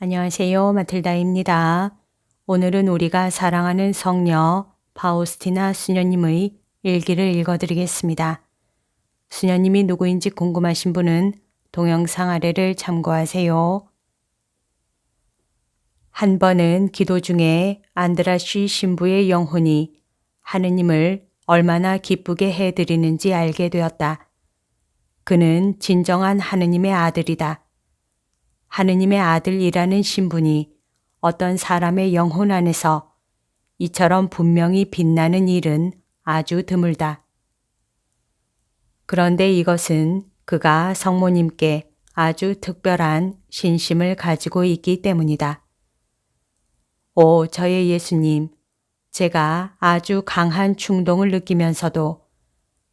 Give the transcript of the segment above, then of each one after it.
안녕하세요. 마틀다입니다. 오늘은 우리가 사랑하는 성녀 파우스티나 수녀님의 일기를 읽어드리겠습니다. 수녀님이 누구인지 궁금하신 분은 동영상 아래를 참고하세요. 한 번은 기도 중에 안드라쉬 신부의 영혼이 하느님을 얼마나 기쁘게 해드리는지 알게 되었다. 그는 진정한 하느님의 아들이다. 하느님의 아들이라는 신분이 어떤 사람의 영혼 안에서 이처럼 분명히 빛나는 일은 아주 드물다. 그런데 이것은 그가 성모님께 아주 특별한 신심을 가지고 있기 때문이다. 오, 저의 예수님, 제가 아주 강한 충동을 느끼면서도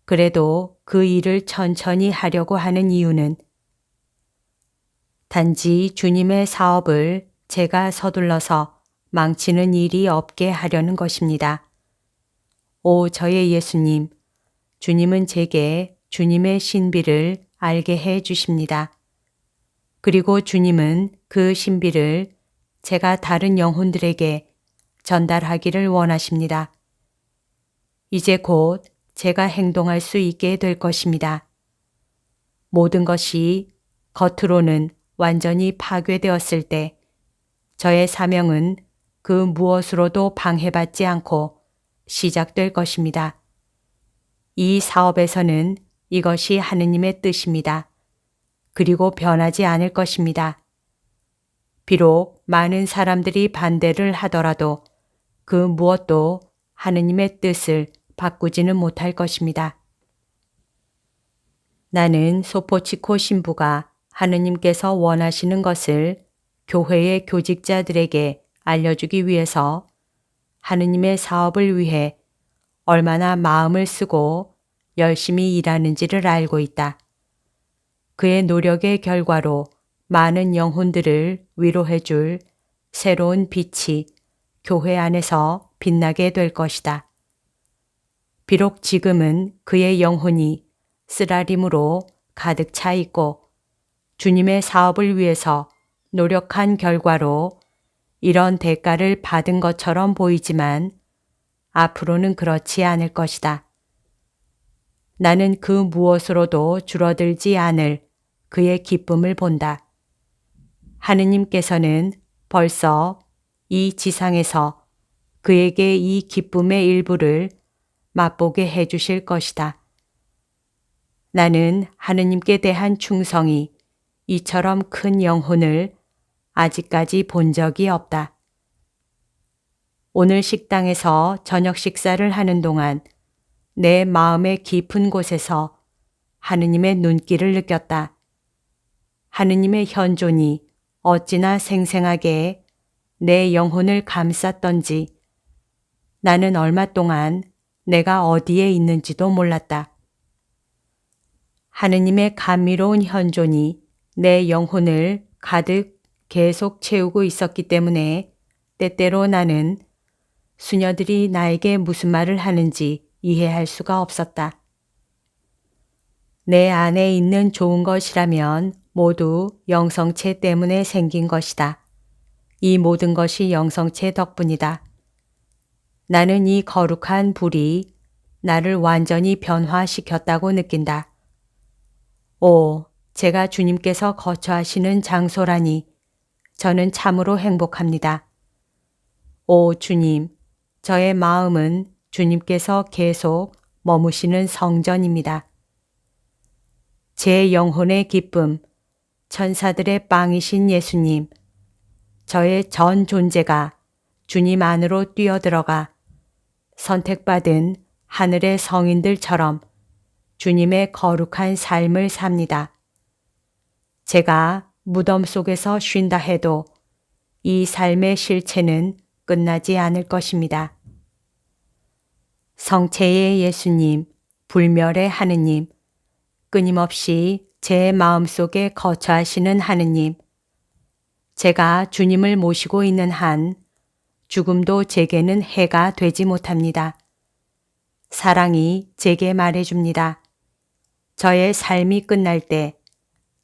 그래도 그 일을 천천히 하려고 하는 이유는 단지 주님의 사업을 제가 서둘러서 망치는 일이 없게 하려는 것입니다. 오, 저의 예수님, 주님은 제게 주님의 신비를 알게 해 주십니다. 그리고 주님은 그 신비를 제가 다른 영혼들에게 전달하기를 원하십니다. 이제 곧 제가 행동할 수 있게 될 것입니다. 모든 것이 겉으로는 완전히 파괴되었을 때 저의 사명은 그 무엇으로도 방해받지 않고 시작될 것입니다. 이 사업에서는 이것이 하느님의 뜻입니다. 그리고 변하지 않을 것입니다. 비록 많은 사람들이 반대를 하더라도 그 무엇도 하느님의 뜻을 바꾸지는 못할 것입니다. 나는 소포치코 신부가 하느님께서 원하시는 것을 교회의 교직자들에게 알려주기 위해서 하느님의 사업을 위해 얼마나 마음을 쓰고 열심히 일하는지를 알고 있다. 그의 노력의 결과로 많은 영혼들을 위로해 줄 새로운 빛이 교회 안에서 빛나게 될 것이다. 비록 지금은 그의 영혼이 쓰라림으로 가득 차 있고 주님의 사업을 위해서 노력한 결과로 이런 대가를 받은 것처럼 보이지만 앞으로는 그렇지 않을 것이다. 나는 그 무엇으로도 줄어들지 않을 그의 기쁨을 본다. 하느님께서는 벌써 이 지상에서 그에게 이 기쁨의 일부를 맛보게 해 주실 것이다. 나는 하느님께 대한 충성이 이처럼 큰 영혼을 아직까지 본 적이 없다. 오늘 식당에서 저녁 식사를 하는 동안 내 마음의 깊은 곳에서 하느님의 눈길을 느꼈다. 하느님의 현존이 어찌나 생생하게 내 영혼을 감쌌던지 나는 얼마 동안 내가 어디에 있는지도 몰랐다. 하느님의 감미로운 현존이 내 영혼을 가득 계속 채우고 있었기 때문에 때때로 나는 수녀들이 나에게 무슨 말을 하는지 이해할 수가 없었다. 내 안에 있는 좋은 것이라면 모두 영성체 때문에 생긴 것이다. 이 모든 것이 영성체 덕분이다. 나는 이 거룩한 불이 나를 완전히 변화시켰다고 느낀다. 오, 제가 주님께서 거처하시는 장소라니 저는 참으로 행복합니다. 오 주님, 저의 마음은 주님께서 계속 머무시는 성전입니다. 제 영혼의 기쁨, 천사들의 빵이신 예수님, 저의 전 존재가 주님 안으로 뛰어들어가 선택받은 하늘의 성인들처럼 주님의 거룩한 삶을 삽니다. 제가 무덤 속에서 쉰다 해도 이 삶의 실체는 끝나지 않을 것입니다. 성체의 예수님, 불멸의 하느님, 끊임없이 제 마음속에 거처하시는 하느님, 제가 주님을 모시고 있는 한 죽음도 제게는 해가 되지 못합니다. 사랑이 제게 말해줍니다. 저의 삶이 끝날 때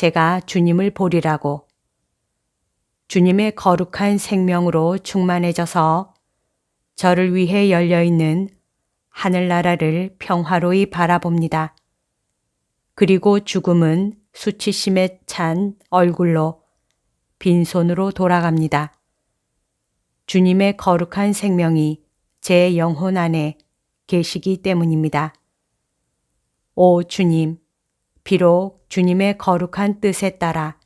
제가 주님을 보리라고. 주님의 거룩한 생명으로 충만해져서 저를 위해 열려있는 하늘나라를 평화로이 바라봅니다. 그리고 죽음은 수치심에 찬 얼굴로 빈손으로 돌아갑니다. 주님의 거룩한 생명이 제 영혼 안에 계시기 때문입니다. 오 주님, 비록 주님의 거룩한 뜻에 따라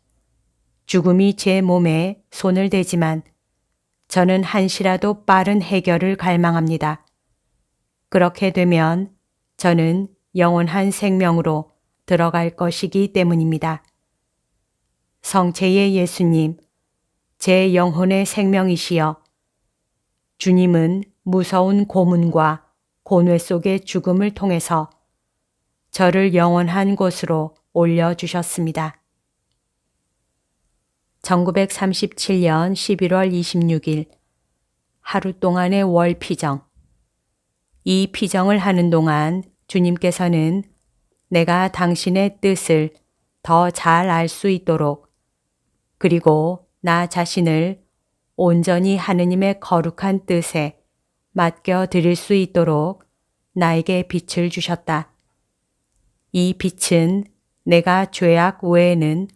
죽음이 제 몸에 손을 대지만 저는 한시라도 빠른 해결을 갈망합니다. 그렇게 되면 저는 영원한 생명으로 들어갈 것이기 때문입니다. 성체의 예수님, 제 영혼의 생명이시여, 주님은 무서운 고문과 고뇌 속의 죽음을 통해서 저를 영원한 곳으로 올려주셨습니다. 1937년 11월 26일 하루 동안의 월 피정. 이 피정을 하는 동안 주님께서는 내가 당신의 뜻을 더 잘 알 수 있도록 그리고 나 자신을 온전히 하느님의 거룩한 뜻에 맡겨 드릴 수 있도록 나에게 빛을 주셨다. 이 빛은 내가 죄악 외에는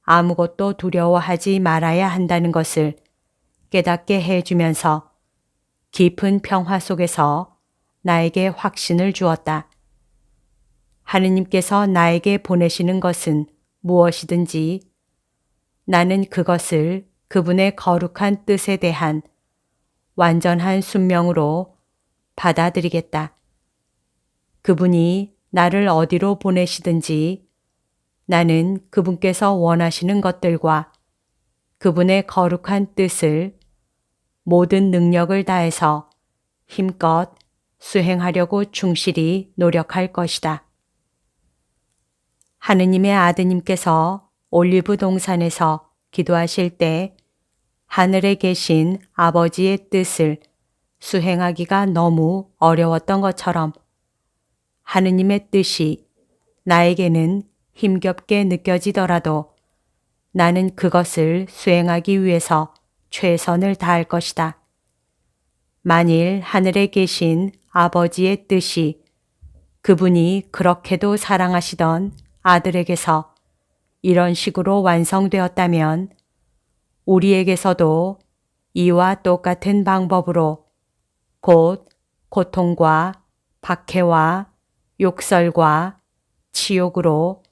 아무것도 두려워하지 말아야 한다는 것을 깨닫게 해주면서 깊은 평화 속에서 나에게 확신을 주었다. 하느님께서 나에게 보내시는 것은 무엇이든지 나는 그것을 그분의 거룩한 뜻에 대한 완전한 순명으로 받아들이겠다. 그분이 나를 어디로 보내시든지 나는 그분께서 원하시는 것들과 그분의 거룩한 뜻을 모든 능력을 다해서 힘껏 수행하려고 충실히 노력할 것이다. 하느님의 아드님께서 올리브 동산에서 기도하실 때 하늘에 계신 아버지의 뜻을 수행하기가 너무 어려웠던 것처럼 하느님의 뜻이 나에게는 힘겹게 느껴지더라도 나는 그것을 수행하기 위해서 최선을 다할 것이다. 만일 하늘에 계신 아버지의 뜻이 그분이 그렇게도 사랑하시던 아들에게서 이런 식으로 완성되었다면 우리에게서도 이와 똑같은 방법으로 곧 고통과 박해와 욕설과 치욕으로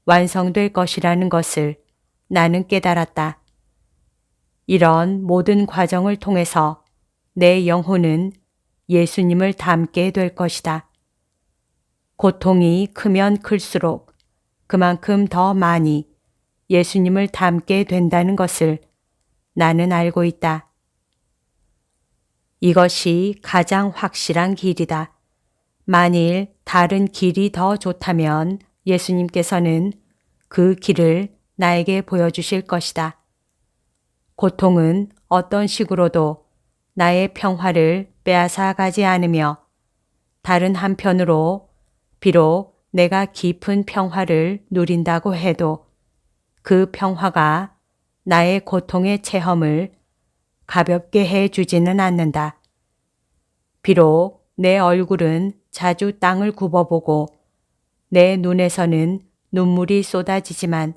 완성될 것이라는 것을 나는 깨달았다. 이런 모든 과정을 통해서 내 영혼은 예수님을 닮게 될 것이다. 고통이 크면 클수록 그만큼 더 많이 예수님을 닮게 된다는 것을 나는 알고 있다. 이것이 가장 확실한 길이다. 만일 다른 길이 더 좋다면 예수님께서는 그 길을 나에게 보여주실 것이다. 고통은 어떤 식으로도 나의 평화를 빼앗아 가지 않으며 다른 한편으로 비록 내가 깊은 평화를 누린다고 해도 그 평화가 나의 고통의 체험을 가볍게 해주지는 않는다. 비록 내 얼굴은 자주 땅을 굽어보고 내 눈에서는 눈물이 쏟아지지만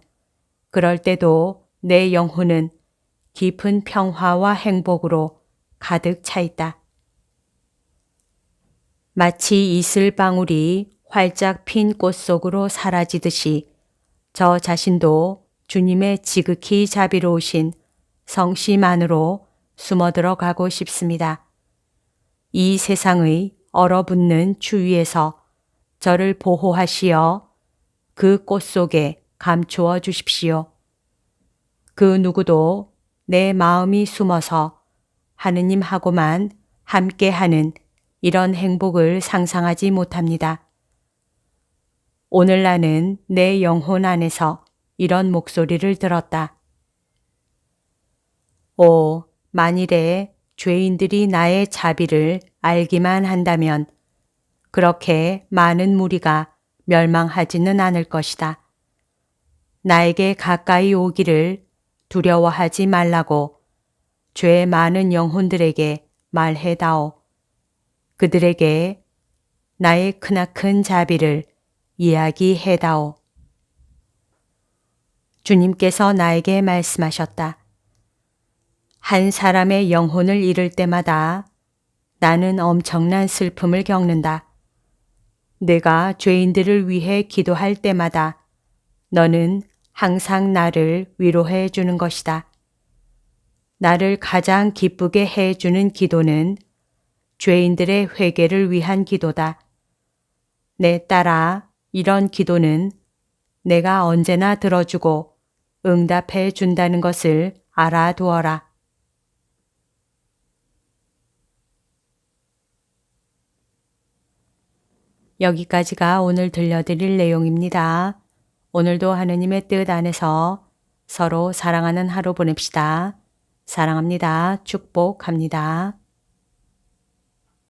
그럴 때도 내 영혼은 깊은 평화와 행복으로 가득 차 있다. 마치 이슬방울이 활짝 핀 꽃 속으로 사라지듯이 저 자신도 주님의 지극히 자비로우신 성심 안으로 숨어 들어가고 싶습니다. 이 세상의 얼어붙는 추위에서 저를 보호하시어 그 꽃 속에 감추어 주십시오. 그 누구도 내 마음이 숨어서 하느님하고만 함께하는 이런 행복을 상상하지 못합니다. 오늘 나는 내 영혼 안에서 이런 목소리를 들었다. 오, 만일에 죄인들이 나의 자비를 알기만 한다면 그렇게 많은 무리가 멸망하지는 않을 것이다. 나에게 가까이 오기를 두려워하지 말라고 죄 많은 영혼들에게 말해다오. 그들에게 나의 크나큰 자비를 이야기해다오. 주님께서 나에게 말씀하셨다. 한 사람의 영혼을 잃을 때마다 나는 엄청난 슬픔을 겪는다. 내가 죄인들을 위해 기도할 때마다 너는 항상 나를 위로해 주는 것이다. 나를 가장 기쁘게 해 주는 기도는 죄인들의 회개를 위한 기도다. 내 딸아, 이런 기도는 내가 언제나 들어주고 응답해 준다는 것을 알아두어라. 여기까지가 오늘 들려드릴 내용입니다. 오늘도 하느님의 뜻 안에서 서로 사랑하는 하루 보냅시다. 사랑합니다. 축복합니다.